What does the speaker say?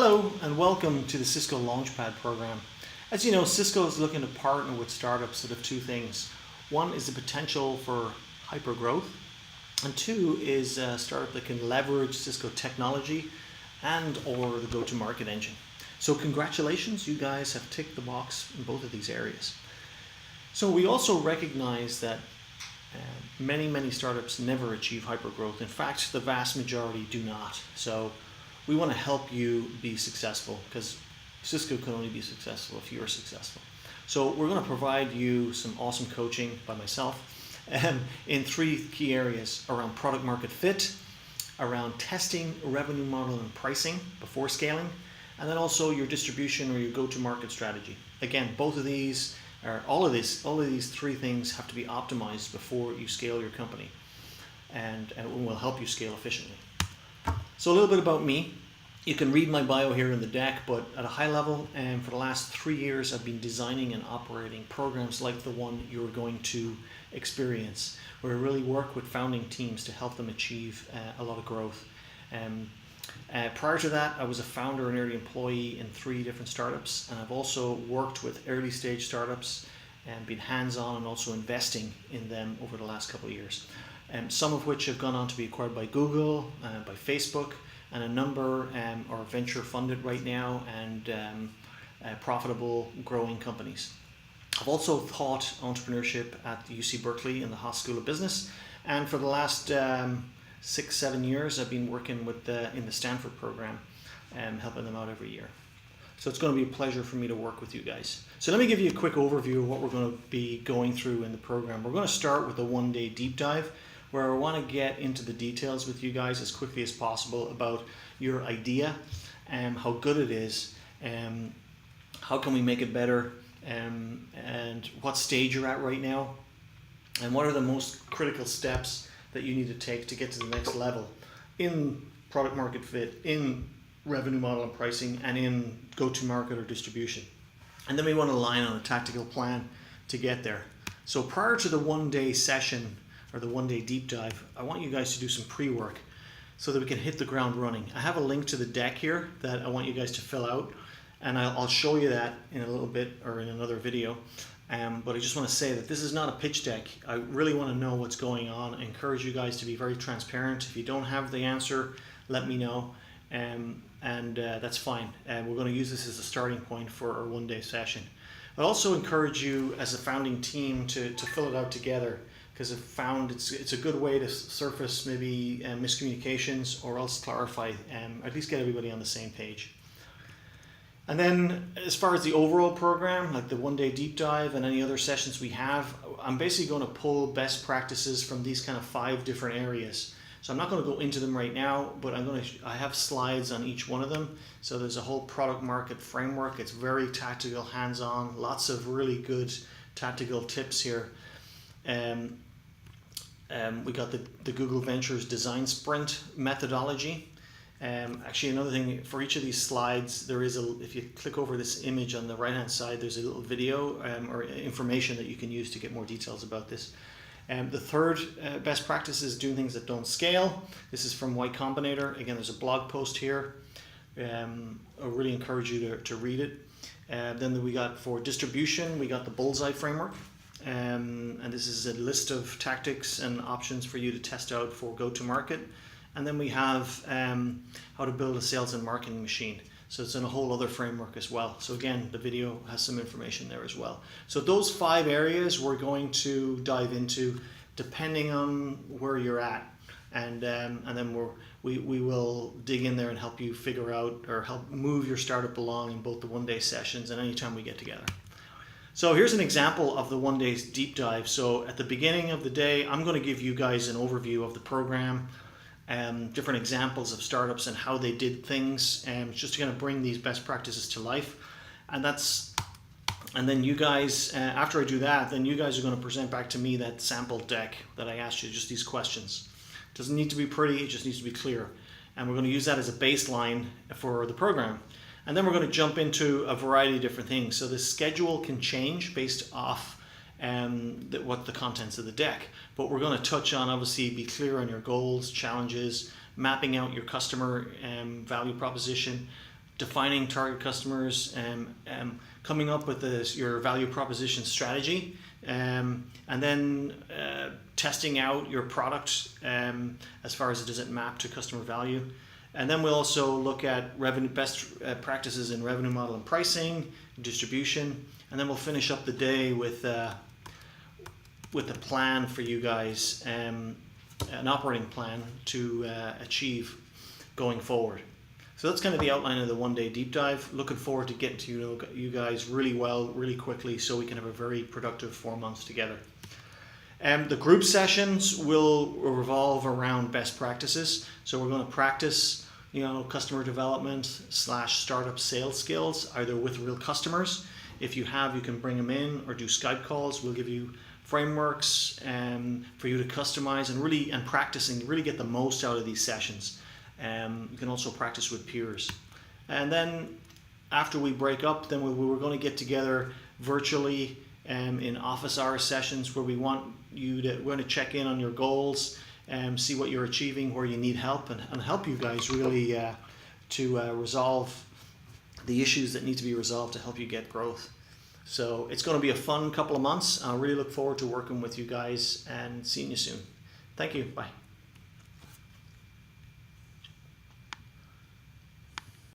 Hello and welcome to the Cisco LaunchPad program. As you know, Cisco is looking to partner with startups that have two things. One is the potential for hyper growth, and two is a startup that can leverage Cisco technology and or the go-to-market engine. So congratulations, you guys have ticked the box in both of these areas. So we also recognize that many startups never achieve hyper growth. In fact, the vast majority do not. So we want to help you be successful, because Cisco can only be successful if you're successful. So we're going to provide you some awesome coaching by myself in three key areas: around product market fit, around testing revenue model and pricing before scaling, and then also your distribution or your go-to-market strategy. Again, both of these are all of these three things have to be optimized before you scale your company, and it will help you scale efficiently. So a little bit about me. You can read my bio here in the deck, but at a high level, for the last 3 years, I've been designing and operating programs like the one you're going to experience, where I really work with founding teams to help them achieve a lot of growth. Prior to that, I was a founder and early employee in 3 different startups, and I've also worked with early stage startups and been hands-on and also investing in them over the last couple of years. Some of which have gone on to be acquired by Google, by Facebook, and a number are venture funded right now and profitable growing companies. I've also taught entrepreneurship at the UC Berkeley in the Haas School of Business, and for the last 6-7 years I've been working with in the Stanford program, helping them out every year. So it's going to be a pleasure for me to work with you guys. So let me give you a quick overview of what we're going to be going through in the program. We're going to start with a 1-day deep dive, where I want to get into the details with you guys as quickly as possible about your idea and how good it is, and how can we make it better, and what stage you're at right now, and what are the most critical steps that you need to take to get to the next level in product market fit, in revenue model and pricing, and in go-to-market or distribution. And then we want to align on a tactical plan to get there. So prior to the 1-day session, or the 1-day deep dive, I want you guys to do some pre-work so that we can hit the ground running. I have a link to the deck here that I want you guys to fill out, and I'll show you that in a little bit or in another video. But I just want to say that this is not a pitch deck. I really want to know what's going on. I encourage you guys to be very transparent. If you don't have the answer, let me know, and that's fine. We're going to use this as a starting point for our 1-day session. I also encourage you as a founding team to fill it out together, because I've found it's a good way to surface maybe miscommunications, or else clarify, at least get everybody on the same page. And then as far as the overall program, like the 1-day deep dive and any other sessions we have, I'm basically going to pull best practices from these kind of 5 different areas. So I'm not going to go into them right now, but I have slides on each one of them. So there's a whole product market framework. It's very tactical, hands-on, lots of really good tactical tips here. We got the Google Ventures design sprint methodology. Actually, another thing, for each of these slides, there is if you click over this image on the right hand side, there's a little video or information that you can use to get more details about this. The third best practice is doing things that don't scale. This is from Y Combinator. Again, there's a blog post here. I really encourage you to read it. Then we got, for distribution, we got the Bullseye framework. And this is a list of tactics and options for you to test out for go-to-market. And then we have how to build a sales and marketing machine. So it's in a whole other framework as well. So again, the video has some information there as well. So those 5 areas we're going to dive into depending on where you're at. And then we will dig in there and help you figure out, or help move your startup along in both the 1-day sessions and anytime we get together. So here's an example of the 1-day deep dive. So at the beginning of the day, I'm going to give you guys an overview of the program, different examples of startups and how they did things, and just going to bring these best practices to life. And then you guys, after I do that, then you guys are going to present back to me that sample deck that I asked you, just these questions. It doesn't need to be pretty, it just needs to be clear. And we're going to use that as a baseline for the program. And then we're going to jump into a variety of different things. So the schedule can change based off what the contents of the deck. But we're going to touch on, obviously, be clear on your goals, challenges, mapping out your customer value proposition, defining target customers, coming up with your value proposition strategy, and then testing out your product as far as does it map to customer value. And then we'll also look at best practices in revenue model and pricing, distribution, and then we'll finish up the day with a plan for you guys, an operating plan to achieve going forward. So that's kind of the outline of the one-day deep dive. Looking forward to getting to know you guys really well, really quickly, so we can have a very productive 4 months together. The group sessions will revolve around best practices. So we're going to practice, customer development / startup sales skills, either with real customers. If you have, you can bring them in or do Skype calls. We'll give you frameworks for you to customize and practice and really get the most out of these sessions. You can also practice with peers. And then after we break up, then we're going to get together virtually in office hour sessions where we're going to check in on your goals and see what you're achieving, where you need help, and help you guys really to resolve the issues that need to be resolved to help you get growth. So it's going to be a fun couple of months. I really look forward to working with you guys and seeing you soon. Thank you. Bye.